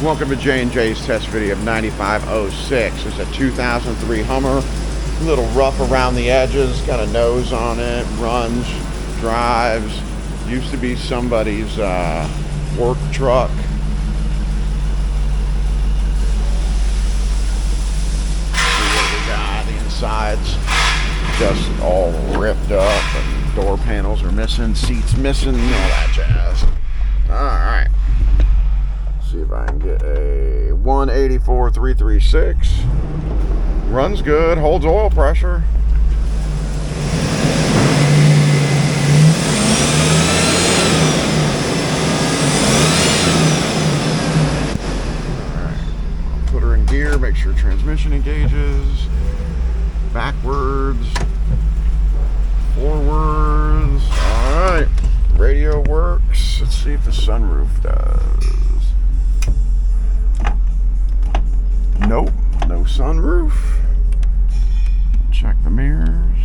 Welcome to J&J's test video of 9506. It's a 2003 Hummer. A little rough around the edges, got a nose on it, runs, drives. Used to be somebody's work truck. See what we got. The inside's just all ripped up, and door panels are missing, seats missing, all that jazz. Alright. See if I can get a 184/336. Runs good, holds oil pressure. Alright, I'll put her in gear, make sure transmission engages. Backwards, forwards. Alright, radio works. Let's see if the sunroof does. Nope, no sunroof. Check the mirrors.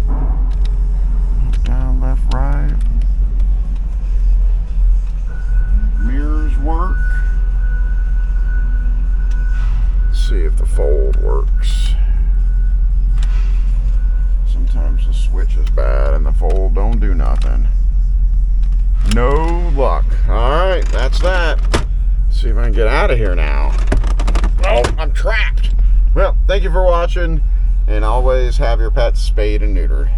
Up, down, left, right. Mirrors work. Let's see if the fold works. Sometimes the switch is bad and the fold don't do nothing. No luck. Alright, that's that. Let's see if I can get out of here now. Oh, I'm trapped. Well, thank you for watching, and always have your pets spayed and neutered.